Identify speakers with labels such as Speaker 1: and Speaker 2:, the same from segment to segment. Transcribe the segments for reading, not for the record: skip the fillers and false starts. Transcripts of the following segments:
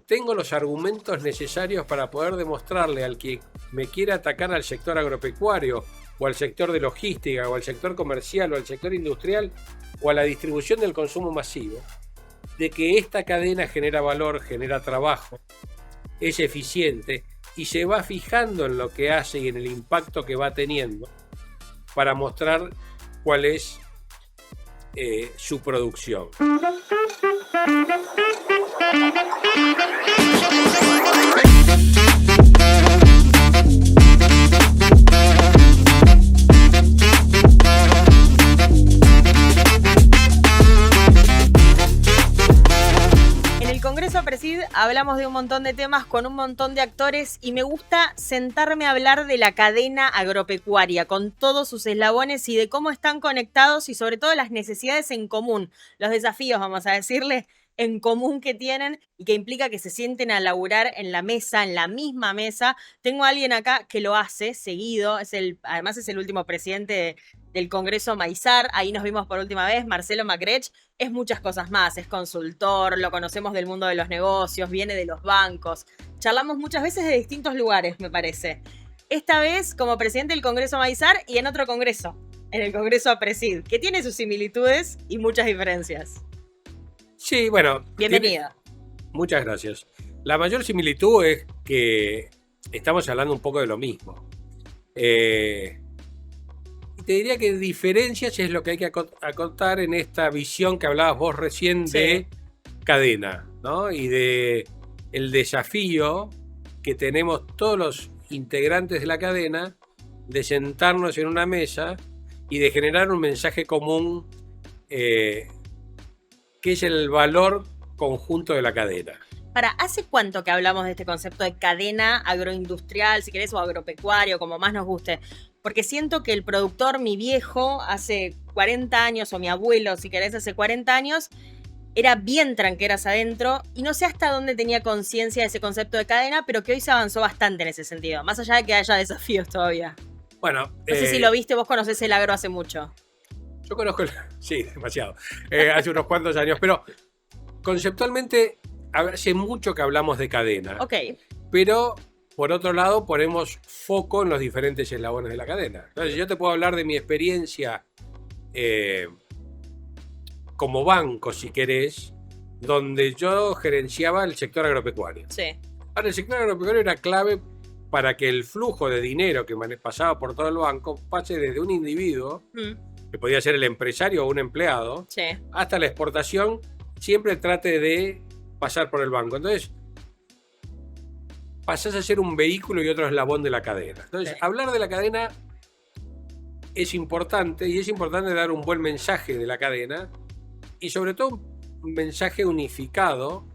Speaker 1: tengo los argumentos necesarios para poder demostrarle al que me quiera atacar al sector agropecuario, o al sector de logística, o al sector comercial, o al sector industrial, o a la distribución del consumo masivo, de que esta cadena genera valor, genera trabajo, es eficiente y se va fijando en lo que hace y en el impacto que va teniendo para mostrar cuál es su producción.
Speaker 2: Congreso Presid hablamos de un montón de temas con un montón de actores y me gusta sentarme a hablar de la cadena agropecuaria con todos sus eslabones y de cómo están conectados y sobre todo las necesidades en común, los desafíos, vamos a decirle, en común que tienen y que implica que se sienten a laburar en la mesa, en la misma mesa. Tengo a alguien acá que lo hace seguido, además es el último presidente del Congreso Maizar, ahí nos vimos por última vez, Marcelo Macrech, es muchas cosas más, es consultor, lo conocemos del mundo de los negocios, viene de los bancos, charlamos muchas veces de distintos lugares, me parece. Esta vez como presidente del Congreso Maizar y en otro congreso, en el Congreso Presid, que tiene sus similitudes y muchas diferencias.
Speaker 1: Sí, bueno.
Speaker 2: Bienvenido.
Speaker 1: Muchas gracias. La mayor similitud es que estamos hablando un poco de lo mismo. Te diría que diferencias es lo que hay que acotar en esta visión que hablabas vos recién de cadena, ¿no? Y de el desafío que tenemos todos los integrantes de la cadena de sentarnos en una mesa y de generar un mensaje común que es el valor conjunto de la cadena.
Speaker 2: ¿Hace cuánto que hablamos de este concepto de cadena agroindustrial, si querés, o agropecuario, como más nos guste? Porque siento que el productor, mi viejo, hace 40 años, o mi abuelo, si querés, hace 40 años, era bien tranqueras adentro y no sé hasta dónde tenía conciencia de ese concepto de cadena, pero que hoy se avanzó bastante en ese sentido, más allá de que haya desafíos todavía.
Speaker 1: Bueno,
Speaker 2: no sé si lo viste, vos conocés el agro hace mucho.
Speaker 1: Yo conozco, sí, demasiado, hace unos cuantos años, pero conceptualmente hace mucho que hablamos de cadena.
Speaker 2: Ok.
Speaker 1: Pero, por otro lado, ponemos foco en los diferentes eslabones de la cadena. Entonces, yo te puedo hablar de mi experiencia como banco, si querés, donde yo gerenciaba el sector agropecuario.
Speaker 2: Sí.
Speaker 1: Ahora, el sector agropecuario era clave para que el flujo de dinero que pasaba por todo el banco pase desde un individuo, que podía ser el empresario o un empleado, hasta la exportación, siempre trate de pasar por el banco. Entonces, pasás a ser un vehículo y otro eslabón de la cadena. Entonces, hablar de la cadena es importante, y es importante dar un buen mensaje de la cadena, y sobre todo un mensaje unificado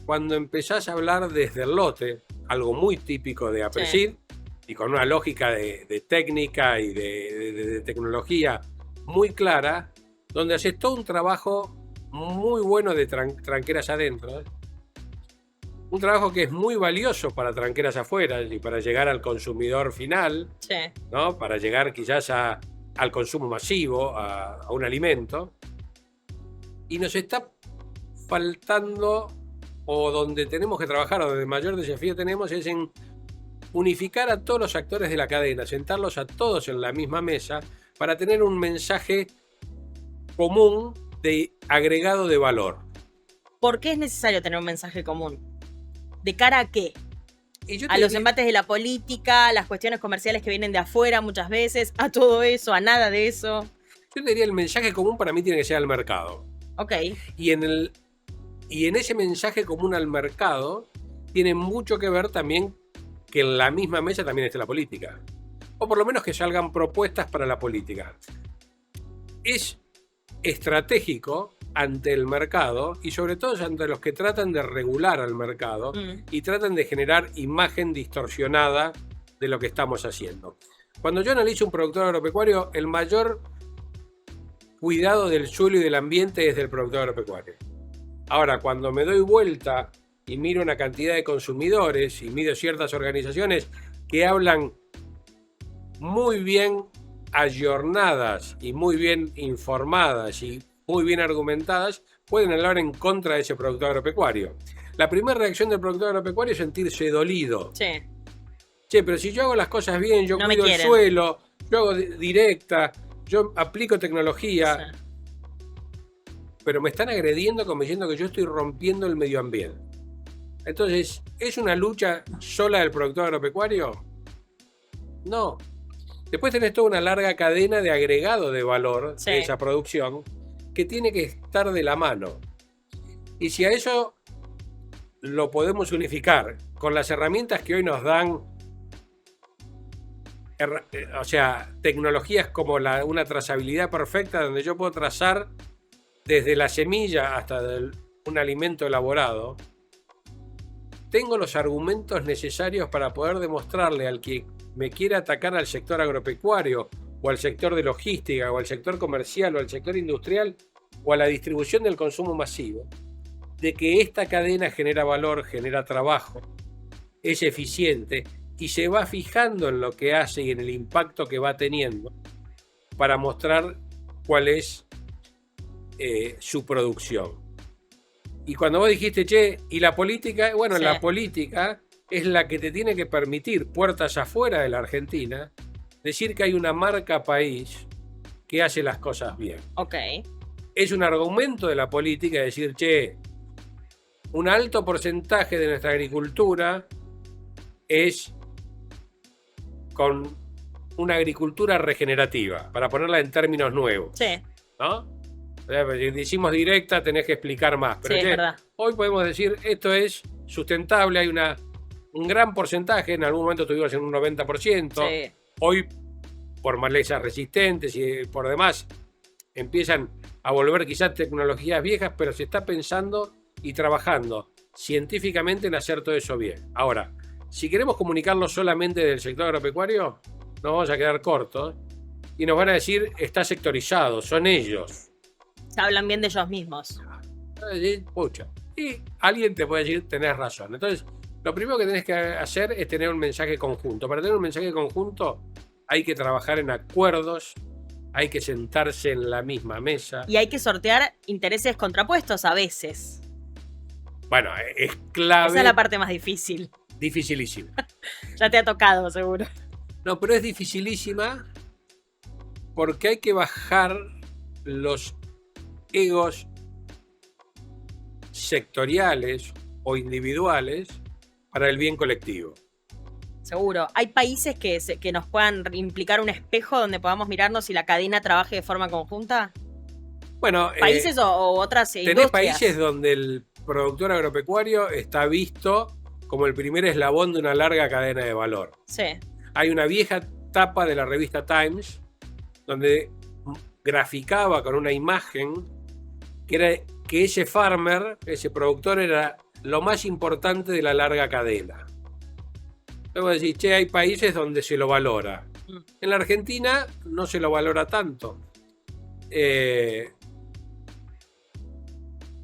Speaker 1: cuando empezás a hablar desde el lote, algo muy típico de Apresid, y con una lógica de técnica y de tecnología muy clara, donde haces todo un trabajo muy bueno de tranqueras adentro, un trabajo que es muy valioso para tranqueras afuera y para llegar al consumidor final, ¿no? Para llegar quizás al consumo masivo, a un alimento, y nos está faltando, o donde tenemos que trabajar, o donde el mayor desafío tenemos es en unificar a todos los actores de la cadena, sentarlos a todos en la misma mesa para tener un mensaje común de agregado de valor.
Speaker 2: ¿Por qué es necesario tener un mensaje común? ¿De cara a qué? A los embates de la política, a las cuestiones comerciales que vienen de afuera muchas veces, a todo eso, a nada de eso.
Speaker 1: Yo te diría, el mensaje común para mí tiene que ser al mercado.
Speaker 2: Ok.
Speaker 1: Y en ese mensaje común al mercado tiene mucho que ver también que en la misma mesa también esté la política. O por lo menos que salgan propuestas para la política. Es estratégico ante el mercado y sobre todo ante los que tratan de regular al mercado y tratan de generar imagen distorsionada de lo que estamos haciendo. Cuando yo analizo un productor agropecuario, el mayor cuidado del suelo y del ambiente es del productor agropecuario. Ahora, cuando me doy vuelta y miro una cantidad de consumidores y miro ciertas organizaciones que hablan muy bien ayornadas y muy bien informadas y muy bien argumentadas, pueden hablar en contra de ese productor agropecuario. La primera reacción del productor agropecuario es sentirse dolido.
Speaker 2: Sí.
Speaker 1: Che, pero si yo hago las cosas bien, yo
Speaker 2: No me
Speaker 1: cuido el
Speaker 2: quieren.
Speaker 1: suelo, yo hago directa, yo aplico tecnología,
Speaker 2: Sí.
Speaker 1: pero me están agrediendo como diciendo que yo estoy rompiendo el medio ambiente. Entonces, ¿es una lucha sola del productor agropecuario? No. Después tenés toda una larga cadena de agregado de valor
Speaker 2: Sí.
Speaker 1: de esa producción que tiene que estar de la mano. Y si a eso lo podemos unificar con las herramientas que hoy nos dan, o sea, tecnologías como una trazabilidad perfecta, donde yo puedo trazar desde la semilla hasta un alimento elaborado, tengo los argumentos necesarios para poder demostrarle al que me quiera atacar al sector agropecuario, o al sector de logística, o al sector comercial, o al sector industrial, o a la distribución del consumo masivo, de que esta cadena genera valor, genera trabajo, es eficiente y se va fijando en lo que hace y en el impacto que va teniendo para mostrar cuál es su producción. Y cuando vos dijiste, che, ¿y la política? Bueno,
Speaker 2: Sí.
Speaker 1: La política es la que te tiene que permitir, puertas afuera de la Argentina, decir que hay una marca país que hace las cosas bien.
Speaker 2: Ok.
Speaker 1: Es un argumento de la política decir, che, un alto porcentaje de nuestra agricultura es con una agricultura regenerativa, para ponerla en términos nuevos.
Speaker 2: Sí.
Speaker 1: ¿No? O sea, si decimos directa, tenés que explicar más. Pero
Speaker 2: Sí, es verdad.
Speaker 1: hoy podemos decir, esto es sustentable, hay un gran porcentaje, en algún momento estuvimos en un 90%,
Speaker 2: Sí.
Speaker 1: hoy por malezas resistentes y por demás empiezan a volver quizás tecnologías viejas, pero se está pensando y trabajando científicamente en hacer todo eso bien. Ahora, si queremos comunicarlo solamente del sector agropecuario, nos vamos a quedar cortos y nos van a decir, está sectorizado, son ellos.
Speaker 2: Se hablan bien de ellos mismos.
Speaker 1: Pucha. Y alguien te puede decir, tenés razón. Entonces, lo primero que tenés que hacer es tener un mensaje conjunto. Para tener un mensaje conjunto hay que trabajar en acuerdos, hay que sentarse en la misma mesa.
Speaker 2: Y hay que sortear intereses contrapuestos a veces.
Speaker 1: Bueno, es clave.
Speaker 2: Esa es la parte más difícil.
Speaker 1: Dificilísima.
Speaker 2: Ya te ha tocado, seguro.
Speaker 1: No, pero es dificilísima porque hay que bajar los egos sectoriales o individuales para el bien colectivo.
Speaker 2: Seguro. ¿Hay países que nos puedan implicar un espejo donde podamos mirarnos y la cadena trabaje de forma conjunta?
Speaker 1: Bueno,
Speaker 2: ¿Países o otras
Speaker 1: tenés
Speaker 2: industrias?
Speaker 1: países donde el productor agropecuario está visto como el primer eslabón de una larga cadena de valor.
Speaker 2: Sí.
Speaker 1: Hay una vieja tapa de la revista Times donde graficaba con una imagen que era que ese farmer, ese productor, era lo más importante de la larga cadena. Luego decís, che, hay países donde se lo valora. En la Argentina no se lo valora tanto.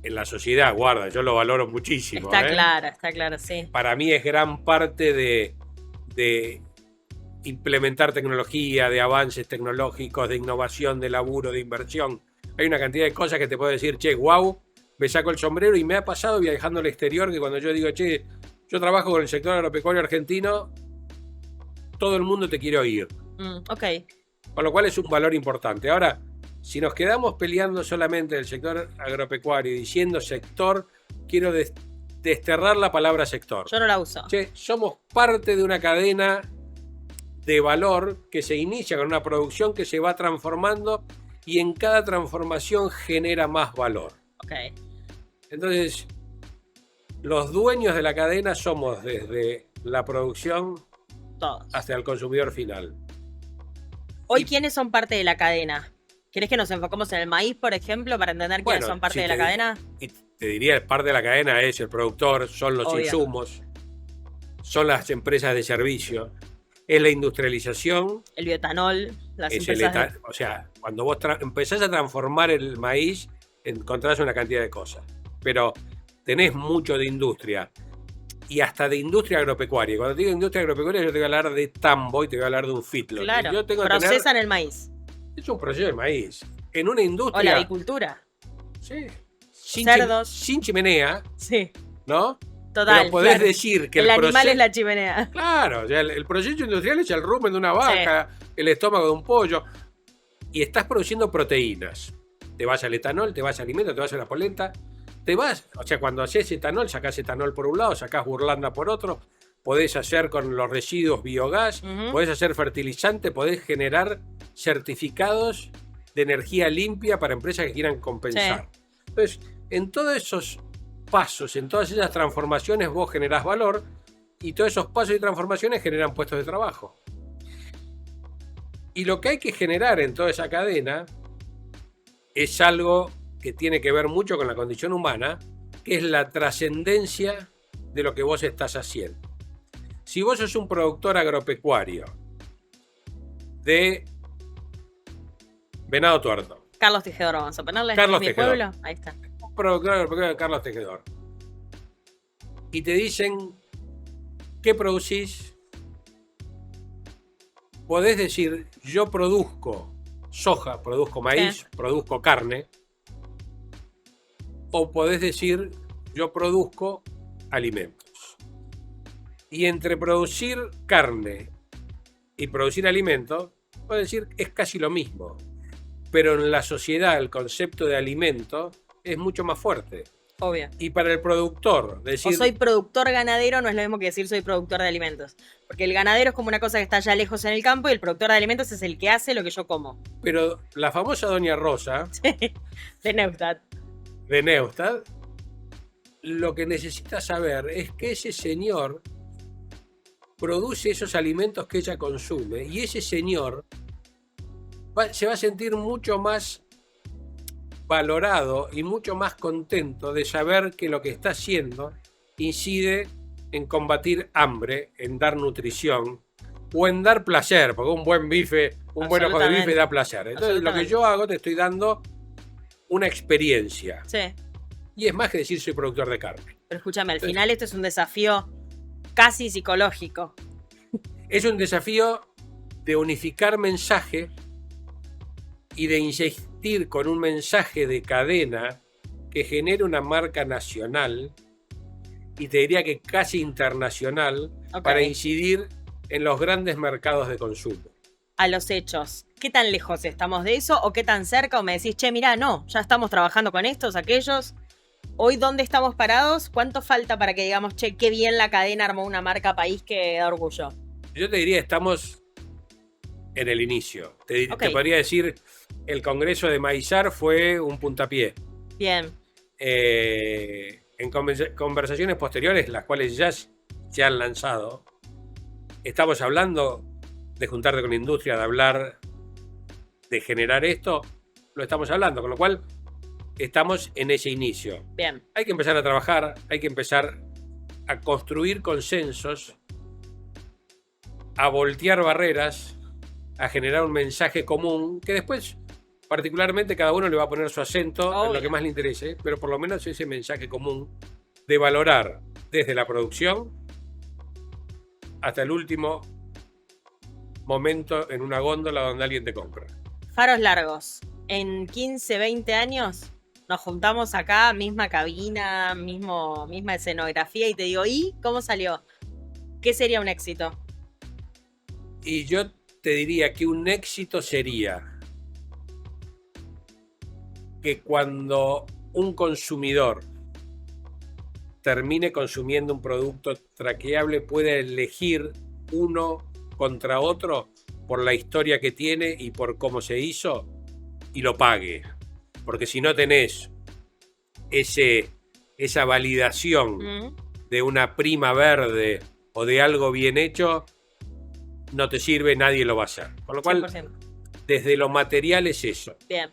Speaker 1: En la sociedad, guarda, yo lo valoro muchísimo.
Speaker 2: Está claro, sí.
Speaker 1: Para mí es gran parte de implementar tecnología, de avances tecnológicos, de innovación, de laburo, de inversión. Hay una cantidad de cosas que te puedo decir, che, wow, me saco el sombrero. Y me ha pasado viajando al exterior que cuando yo digo, che, yo trabajo con el sector agropecuario argentino, todo el mundo te quiere oír.
Speaker 2: Ok.
Speaker 1: Con lo cual es un valor importante. Ahora, si nos quedamos peleando solamente del sector agropecuario y diciendo sector, quiero desterrar la palabra sector.
Speaker 2: Yo no la uso.
Speaker 1: Che, somos parte de una cadena de valor que se inicia con una producción que se va transformando y en cada transformación genera más valor.
Speaker 2: Ok.
Speaker 1: Entonces, los dueños de la cadena somos desde la producción
Speaker 2: Todos.
Speaker 1: hasta el consumidor final.
Speaker 2: Hoy, ¿quiénes son parte de la cadena? ¿Querés que nos enfocemos en el maíz, por ejemplo, para entender quiénes son parte de la cadena?
Speaker 1: Y te diría, parte de la cadena es el productor, son los
Speaker 2: Obvio.
Speaker 1: insumos, son las empresas de servicio, es la industrialización.
Speaker 2: El bioetanol, las
Speaker 1: Es
Speaker 2: empresas
Speaker 1: o sea, cuando vos empezás a transformar el maíz, encontrás una cantidad de cosas. Pero tenés mucho de industria. Y hasta de industria agropecuaria. Cuando te digo industria agropecuaria, yo te voy a hablar de tambo y te voy a hablar de un feedlot.
Speaker 2: Claro,
Speaker 1: Yo tengo que
Speaker 2: procesan el maíz.
Speaker 1: Es un proceso de maíz. En una industria.
Speaker 2: O la avicultura.
Speaker 1: Sí.
Speaker 2: Cerdos.
Speaker 1: Sin chimenea,
Speaker 2: Sí.
Speaker 1: ¿no?
Speaker 2: Total.
Speaker 1: Pero podés
Speaker 2: claro.
Speaker 1: decir que
Speaker 2: el animal es la chimenea.
Speaker 1: Claro, o sea, el proceso industrial es el rumen de una vaca, el estómago de un pollo, y estás produciendo proteínas. Te vas al etanol, te vas al alimento, te vas a la polenta, o sea, cuando haces etanol, sacás etanol por un lado, sacás burlanda por otro, podés hacer con los residuos biogás, podés hacer fertilizante, podés generar certificados de energía limpia para empresas que quieran compensar. Sí. Entonces, en todos esos pasos, en todas esas transformaciones, vos generás valor y todos esos pasos y transformaciones generan puestos de trabajo. Y lo que hay que generar en toda esa cadena es algo que tiene que ver mucho con la condición humana, que es la trascendencia de lo que vos estás haciendo. Si vos sos un productor agropecuario de venado tuerto.
Speaker 2: Carlos Tejedor, vamos a ponerle.
Speaker 1: Carlos
Speaker 2: mi
Speaker 1: Tejedor.
Speaker 2: pueblo. Ahí está.
Speaker 1: Un productor agropecuario de Carlos Tejedor. Y te dicen, ¿qué producís? Podés decir, yo produzco soja, produzco maíz, produzco carne. O podés decir, yo produzco alimentos. Y entre producir carne y producir alimentos, podés decir, es casi lo mismo. Pero en la sociedad el concepto de alimento es mucho más fuerte.
Speaker 2: Obvio.
Speaker 1: Y para el productor, decir...
Speaker 2: O soy productor ganadero no es lo mismo que decir soy productor de alimentos. Porque el ganadero es como una cosa que está allá lejos en el campo y el productor de alimentos es el que hace lo que yo como.
Speaker 1: Pero la famosa Doña Rosa...
Speaker 2: de Neustadt.
Speaker 1: De Neustadt, lo que necesita saber es que ese señor produce esos alimentos que ella consume y ese señor se va a sentir mucho más valorado y mucho más contento de saber que lo que está haciendo incide en combatir hambre, en dar nutrición o en dar placer, porque un buen bife, un buen ojo de bife da placer. Entonces lo que yo hago, te estoy dando una experiencia.
Speaker 2: Sí.
Speaker 1: Y es más que decir soy productor de carne.
Speaker 2: Pero escúchame, al final esto es un desafío casi psicológico.
Speaker 1: Es un desafío de unificar mensaje y de insistir con un mensaje de cadena que genere una marca nacional y te diría que casi internacional para incidir en los grandes mercados de consumo.
Speaker 2: A los hechos, ¿qué tan lejos estamos de eso o qué tan cerca? O me decís, che, mirá, no, ya estamos trabajando con estos, aquellos. Hoy, ¿dónde estamos parados? ¿Cuánto falta para que digamos, che, qué bien la cadena armó una marca país que da orgullo?
Speaker 1: Yo te diría, estamos en el inicio. Te podría decir, el Congreso de Maizar fue un puntapié.
Speaker 2: Bien.
Speaker 1: En conversaciones posteriores, las cuales ya se han lanzado, estamos hablando de juntarte con la industria, de hablar, de generar esto, lo estamos hablando, con lo cual estamos en ese inicio.
Speaker 2: Bien.
Speaker 1: Hay que empezar a trabajar, hay que empezar a construir consensos, a voltear barreras, a generar un mensaje común, que después, particularmente, cada uno le va a poner su acento en lo que más le interese, pero por lo menos ese mensaje común de valorar desde la producción hasta el último momento en una góndola donde alguien te compra.
Speaker 2: Faros largos. En 15, 20 años nos juntamos acá, misma cabina, misma escenografía y te digo, ¿y cómo salió? ¿Qué sería un éxito?
Speaker 1: Y yo te diría que un éxito sería que cuando un consumidor termine consumiendo un producto traqueable pueda elegir uno contra otro por la historia que tiene y por cómo se hizo y lo pague. Porque si no tenés esa validación de una prima verde o de algo bien hecho, no te sirve, nadie lo va a hacer. Por lo cual,
Speaker 2: 100%.
Speaker 1: Desde lo material es eso.
Speaker 2: Bien.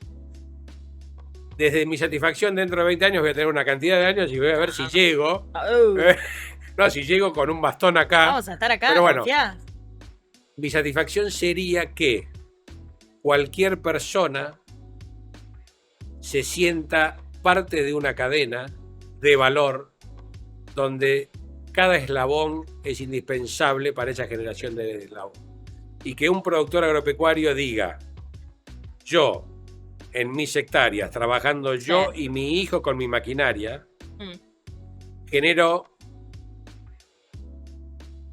Speaker 1: Desde mi satisfacción, dentro de 20 años voy a tener una cantidad de años y voy a ver si llego. No, si llego con un bastón acá.
Speaker 2: Vamos a estar acá,
Speaker 1: pero bueno,
Speaker 2: confiás.
Speaker 1: Mi satisfacción sería que cualquier persona se sienta parte de una cadena de valor donde cada eslabón es indispensable para esa generación de eslabón. Y que un productor agropecuario diga, yo, en mis hectáreas, trabajando yo y mi hijo con mi maquinaria, genero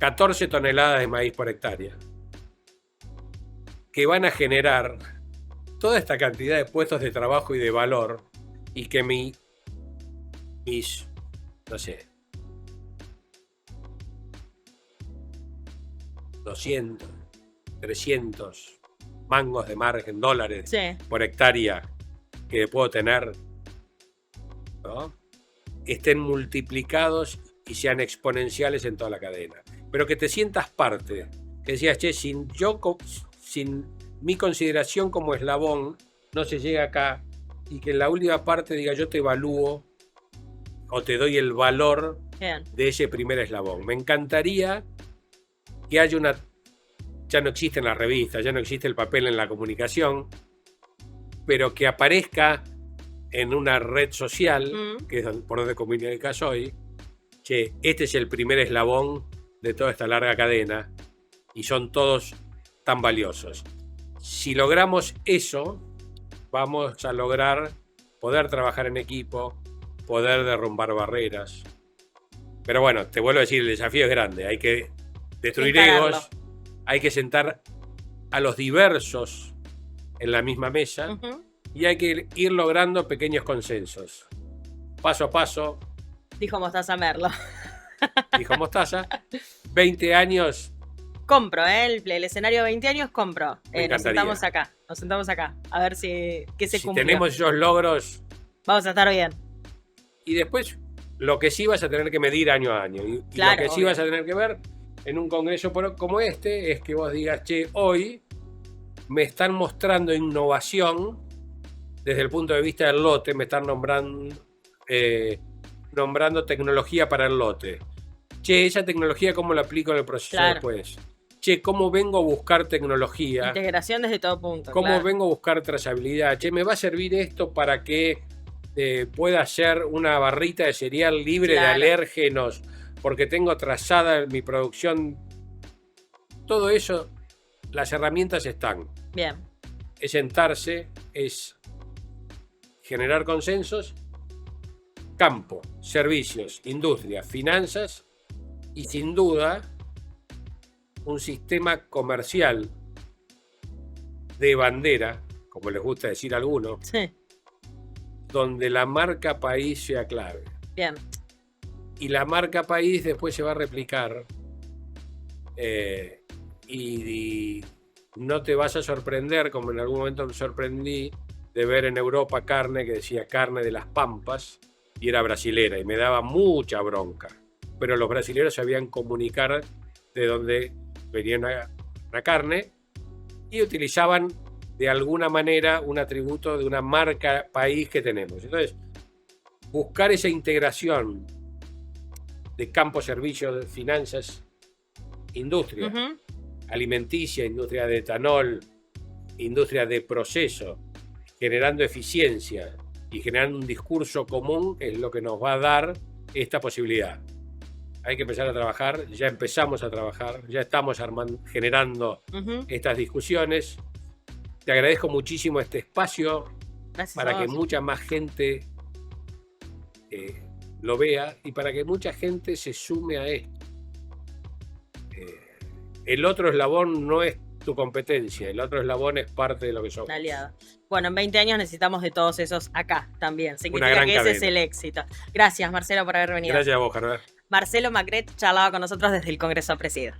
Speaker 1: 14 toneladas de maíz por hectárea, que van a generar toda esta cantidad de puestos de trabajo y de valor, y que mis, no sé, 200, 300 mangos de margen, dólares,
Speaker 2: Sí.
Speaker 1: por hectárea que puedo tener, ¿no?, estén multiplicados y sean exponenciales en toda la cadena. Pero que te sientas parte, que decías, che, sin mi consideración como eslabón, no se llega acá, y que en la última parte diga, yo te evalúo o te doy el valor
Speaker 2: Bien.
Speaker 1: de ese primer eslabón. Me encantaría que haya una... Ya no existe en la revista, ya no existe el papel en la comunicación, pero que aparezca en una red social, que es por donde comunicas hoy, che, este es el primer eslabón de toda esta larga cadena y son todos tan valiosos. Si logramos eso, vamos a lograr poder trabajar en equipo, poder derrumbar barreras. Pero bueno, te vuelvo a decir, el desafío es grande. Hay que destruir egos, hay que sentar a los diversos en la misma mesa, y hay que ir logrando pequeños consensos. Paso a paso.
Speaker 2: Dijo Mostaza Merlo.
Speaker 1: Dijo Mostaza. 20 años.
Speaker 2: Compro, el escenario 20 años compro. Nos sentamos acá. A ver qué se cumple.
Speaker 1: Si tenemos esos logros,
Speaker 2: vamos a estar bien.
Speaker 1: Y después, lo que sí vas a tener que medir año a año. Y
Speaker 2: claro,
Speaker 1: lo que sí vas a tener que ver en un congreso como este es que vos digas, che, hoy me están mostrando innovación desde el punto de vista del lote, me están nombrando tecnología para el lote. Che, esa tecnología, ¿cómo la aplico en el proceso después? Che, ¿cómo vengo a buscar tecnología?
Speaker 2: Integración desde todo punto.
Speaker 1: ¿Cómo vengo a buscar trazabilidad? Che, ¿me va a servir esto para que pueda hacer una barrita de cereal libre de alérgenos porque tengo trazada mi producción? Todo eso, las herramientas están.
Speaker 2: Bien.
Speaker 1: Es sentarse, es generar consensos, campo, servicios, industria, finanzas y sin duda un sistema comercial de bandera, como les gusta decir a algunos, donde la marca país sea clave.
Speaker 2: Bien.
Speaker 1: Y la marca país después se va a replicar y no te vas a sorprender, como en algún momento me sorprendí, de ver en Europa carne que decía carne de las Pampas y era brasilera y me daba mucha bronca. Pero los brasileños sabían comunicar de dónde venía una carne y utilizaban de alguna manera un atributo de una marca país que tenemos. Entonces, buscar esa integración de campo, servicios, finanzas, industria, alimenticia, industria de etanol, industria de proceso, generando eficiencia y generando un discurso común es lo que nos va a dar esta posibilidad. Hay que empezar a trabajar, ya empezamos a trabajar, ya estamos generando estas discusiones. Te agradezco muchísimo este espacio.
Speaker 2: Gracias
Speaker 1: para que mucha más gente lo vea y para que mucha gente se sume a esto. El otro eslabón no es tu competencia, el otro eslabón es parte de lo que somos.
Speaker 2: Aliado. Bueno, en 20 años necesitamos de todos esos acá también. Significa que
Speaker 1: cadena.
Speaker 2: Ese es el éxito. Gracias, Marcelo, por haber venido.
Speaker 1: Gracias a vos, Gerber.
Speaker 2: Marcelo Macret charlaba con nosotros desde el Congreso Presido.